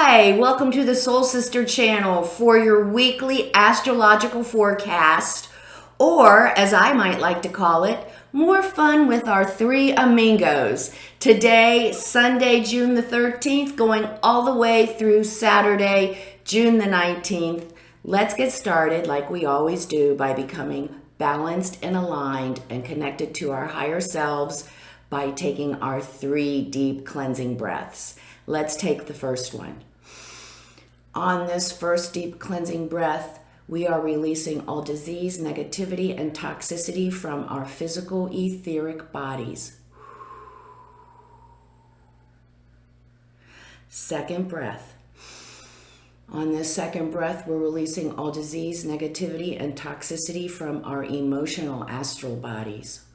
Hi, welcome to the Soul Sister channel for your weekly astrological forecast, or as I might like to call it, more fun with our three amigos. Today, Sunday, June the 13th, going all the way through Saturday, June the 19th. Let's get started like we always do by becoming balanced and aligned and connected to our higher selves by taking our 3 deep cleansing breaths. Let's take the first one. On this first deep cleansing breath, we are releasing all disease, negativity, and toxicity from our physical etheric bodies. Second breath. On this second breath, we're releasing all disease, negativity, and toxicity from our emotional astral bodies.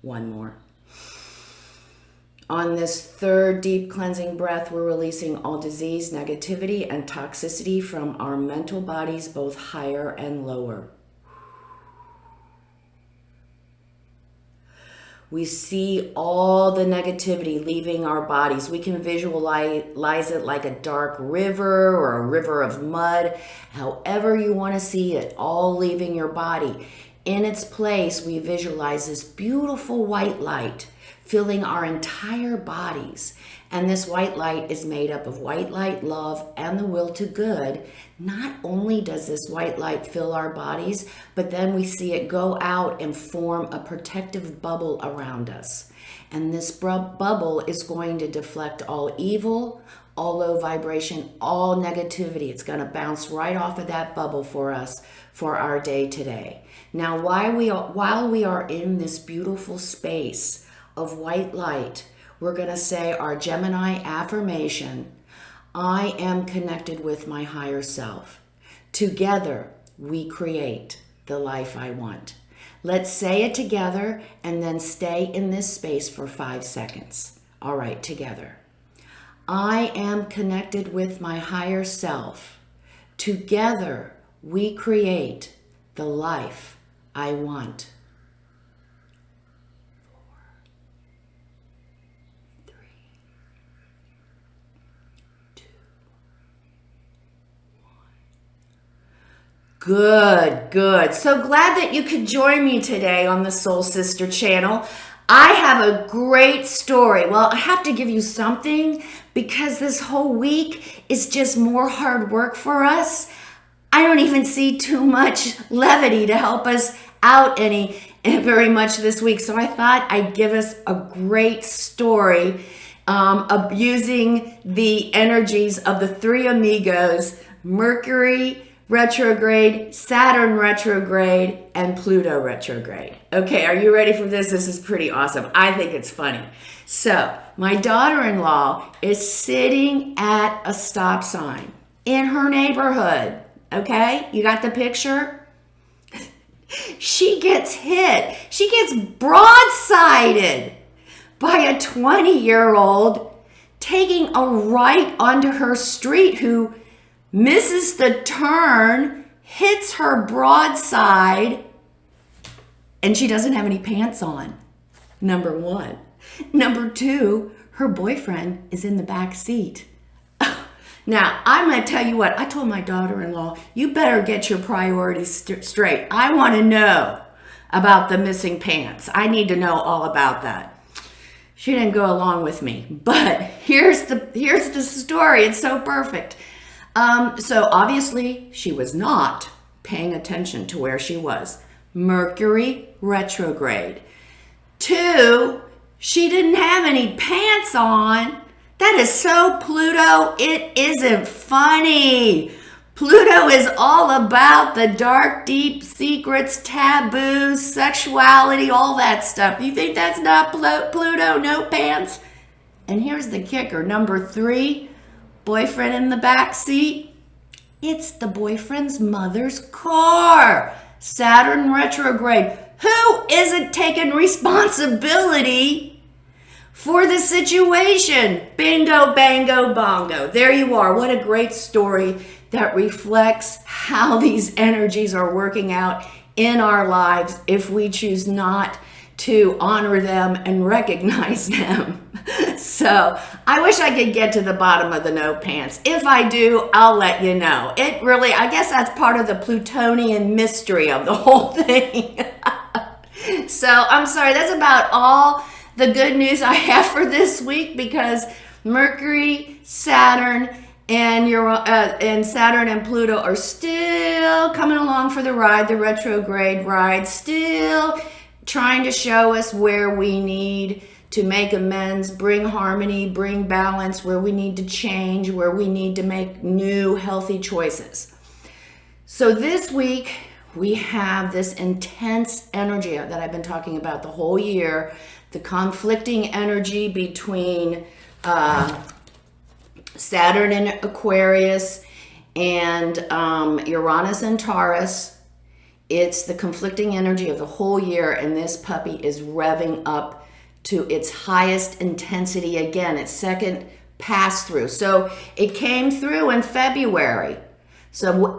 One more. On this third deep cleansing breath, we're releasing all disease, negativity, and toxicity from our mental bodies, both higher and lower. We see all the negativity leaving our bodies. We can visualize it like a dark river or a river of mud, however you want to see it, all leaving your body. In its place, we visualize this beautiful white light filling our entire bodies. And this white light is made up of white light, love, and the will to good. Not only does this white light fill our bodies, but then we see it go out and form a protective bubble around us. And this bubble is going to deflect all evil, all low vibration, all negativity. It's going to bounce right off of that bubble for us for our day today. Now, while we are in this beautiful space of white light, we're going to say our Gemini affirmation: I am connected with my higher self. Together, we create the life I want. Let's say it together and then stay in this space for 5 seconds. All right, together. I am connected with my higher self. Together, we create the life I want. 4, 3, 2, 1. Good. So glad that you could join me today on the Soul Sister channel. I have a great story. Well, I have to give you something because this whole week is just more hard work for us. I don't even see too much levity to help us out very much this week. So I thought I'd give us a great story of using the energies of the 3 amigos: Mercury retrograde, Saturn retrograde, and Pluto retrograde. Okay, are you ready for this? This is pretty awesome. I think it's funny. So my daughter-in-law is sitting at a stop sign in her neighborhood. Okay, you got the picture? She gets hit. She gets broadsided by a 20-year-old taking a right onto her street who misses the turn, hits her broadside, and she doesn't have any pants on. Number 1. Number 2, her boyfriend is in the back seat. Now, I'm going to tell you what, I told my daughter-in-law, you better get your priorities straight. I want to know about the missing pants. I need to know all about that. She didn't go along with me, but here's the story. It's so perfect. So obviously she was not paying attention to where she was. Mercury retrograde. 2, she didn't have any pants on. That is so Pluto, it isn't funny. Pluto is all about the dark, deep secrets, taboos, sexuality, all that stuff. You think that's not Pluto, no pants? And here's the kicker. Number 3, boyfriend in the back seat. It's the boyfriend's mother's car. Saturn retrograde. Who isn't taking responsibility for the situation? Bingo, bango, bongo. There you are. What a great story that reflects how these energies are working out in our lives if we choose not to honor them and recognize them. So I wish I could get to the bottom of the no pants. If I do, I'll let you know. It really, I guess that's part of the Plutonian mystery of the whole thing. So I'm sorry, that's about all the good news I have for this week, because Mercury, Saturn, and Saturn and Pluto are still coming along for the ride, the retrograde ride, still trying to show us where we need to make amends, bring harmony, bring balance, where we need to change, where we need to make new healthy choices. So this week we have this intense energy that I've been talking about the whole year, the conflicting energy between Saturn in Aquarius and Uranus and Taurus. It's the conflicting energy of the whole year, and this puppy is revving up to its highest intensity again, its second pass through. So it came through in February. So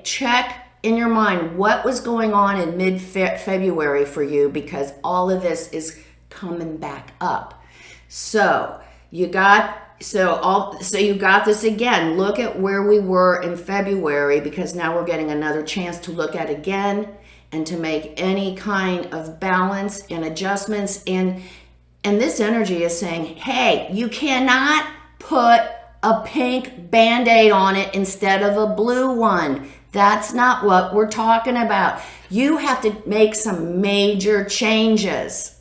check in your mind what was going on in mid-February for you, because all of this is coming back up. So you got this again. Look at where we were in February, because now we're getting another chance to look at again and to make any kind of balance and adjustments. And this energy is saying, hey, you cannot put a pink Band-Aid on it instead of a blue one. That's not what we're talking about. You have to make some major changes.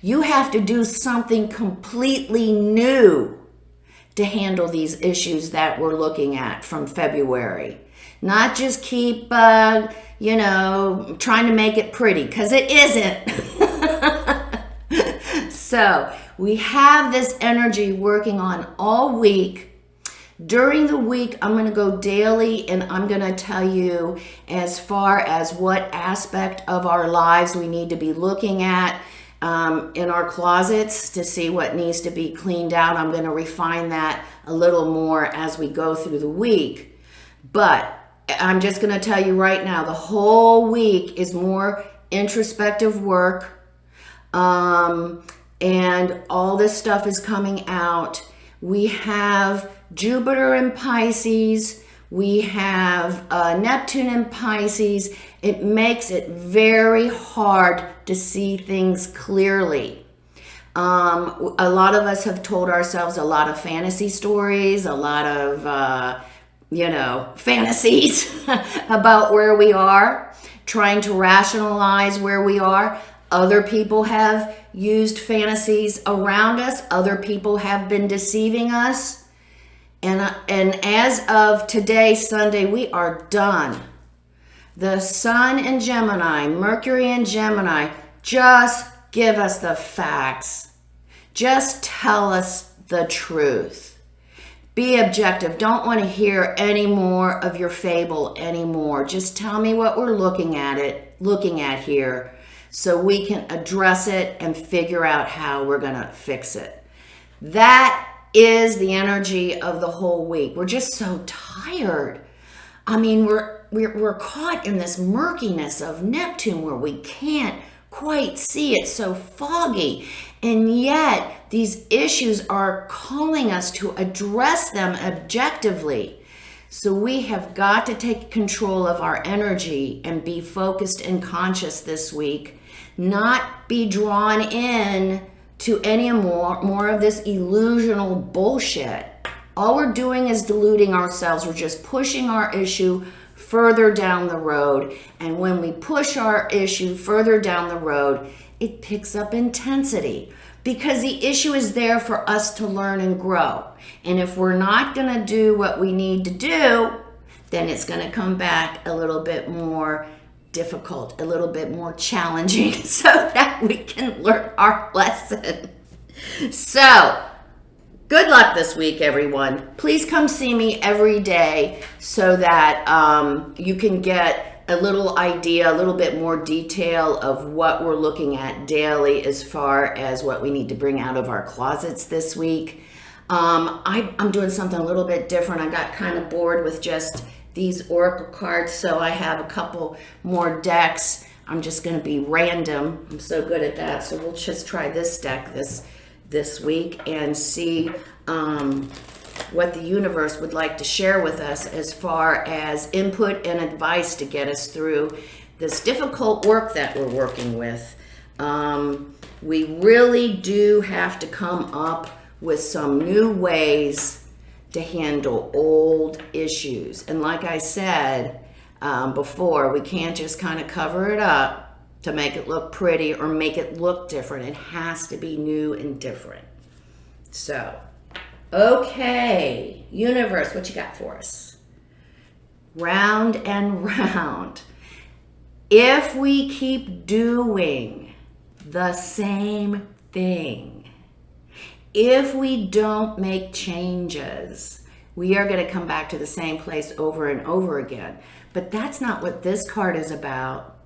You have to do something completely new to handle these issues that we're looking at from February. Not just keep, trying to make it pretty, because it isn't. So we have this energy working on all week. During the week, I'm going to go daily, and I'm going to tell you as far as what aspect of our lives we need to be looking at in our closets to see what needs to be cleaned out. I'm going to refine that a little more as we go through the week. But I'm just going to tell you right now, the whole week is more introspective work. And all this stuff is coming out. We have Jupiter in Pisces. We have Neptune in Pisces. It makes it very hard to see things clearly. A lot of us have told ourselves a lot of fantasy stories, a lot of, fantasies about where we are, trying to rationalize where we are. Other people have used fantasies around us. Other people have been deceiving us. And as of today, Sunday, we are done. The Sun in Gemini, Mercury in Gemini, just give us the facts. Just tell us the truth. Be objective. Don't want to hear any more of your fable anymore. Just tell me what we're looking at here, so we can address it and figure out how we're going to fix it. That is the energy of the whole week. We're just so tired. I mean, we're caught in this murkiness of Neptune where we can't quite see it, so foggy. And yet these issues are calling us to address them objectively. So we have got to take control of our energy and be focused and conscious this week, not be drawn in to any more of this illusional bullshit. All we're doing is deluding ourselves. We're just pushing our issue further down the road. And when we push our issue further down the road, it picks up intensity, because the issue is there for us to learn and grow. And if we're not going to do what we need to do, then it's going to come back a little bit more difficult, a little bit more challenging, so that we can learn our lesson. So, good luck this week, everyone. Please come see me every day so that you can get a little idea, a little bit more detail of what we're looking at daily as far as what we need to bring out of our closets this week. I'm doing something a little bit different. I got kind of bored with just these oracle cards, so I have a couple more decks. I'm just going to be random. I'm so good at that. So we'll just try this deck this week and see what the universe would like to share with us as far as input and advice to get us through this difficult work that we're working with. We really do have to come up with some new ways to handle old issues. And like I said before, we can't just kind of cover it up to make it look pretty or make it look different. It has to be new and different. So, okay, universe, what you got for us? Round and round. If we keep doing the same thing, if we don't make changes, we are going to come back to the same place over and over again. But that's not what this card is about.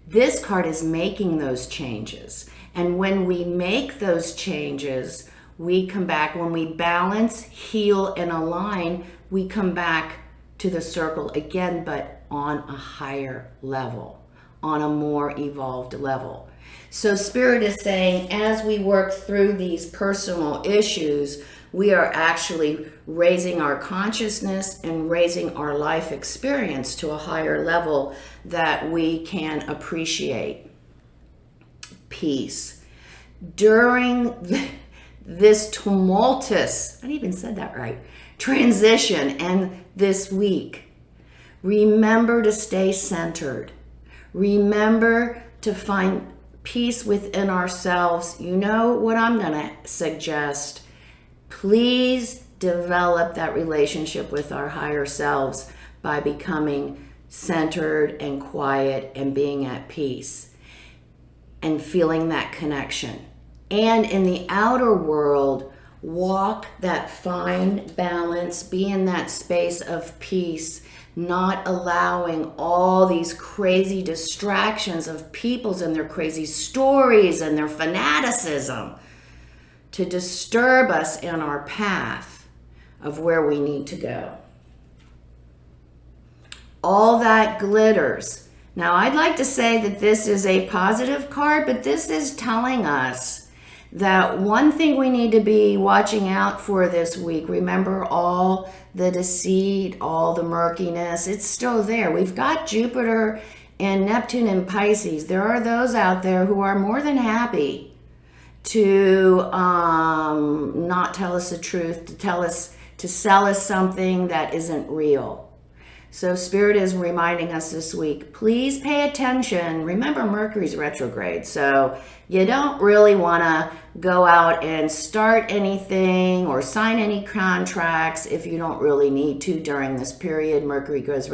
This card is making those changes. And when we make those changes, we come back. When we balance, heal, and align, we come back to the circle again, but on a higher level, on a more evolved level. So Spirit is saying, as we work through these personal issues, we are actually raising our consciousness and raising our life experience to a higher level that we can appreciate. Peace. During this tumultuous, I even said that right, transition and this week, remember to stay centered. Remember to find peace within ourselves. You know what I'm going to suggest? Please develop that relationship with our higher selves by becoming centered and quiet and being at peace and feeling that connection. And in the outer world, walk that fine balance, be in that space of peace, not allowing all these crazy distractions of people's and their crazy stories and their fanaticism to disturb us in our path of where we need to go. All that glitters. Now, I'd like to say that this is a positive card, but this is telling us that one thing we need to be watching out for this week, remember all the deceit, all the murkiness, it's still there. We've got Jupiter and Neptune and Pisces. There are those out there who are more than happy to not tell us the truth, to sell us something that isn't real. So Spirit is reminding us this week, please pay attention. Remember, Mercury's retrograde, so you don't really want to go out and start anything or sign any contracts if you don't really need to during this period. Mercury goes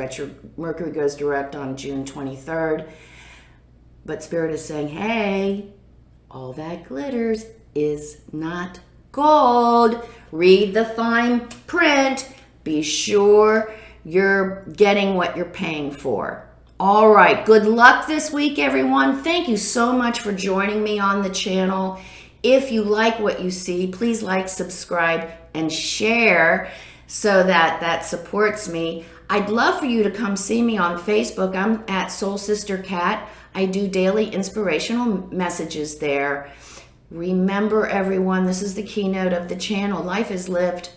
direct on June 23rd. But Spirit is saying, hey, all that glitters is not gold. Read the fine print. Be sure you're getting what you're paying for. All right, good luck this week, everyone. Thank you so much for joining me on the channel. If you like what you see, please like, subscribe, and share so that supports me. I'd love for you to come see me on Facebook. I'm at Soul Sister Cat. I do daily inspirational messages there. Remember, everyone, this is the keynote of the channel. Life is lived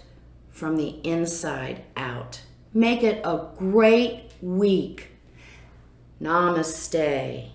from the inside out. Make it a great week. Namaste.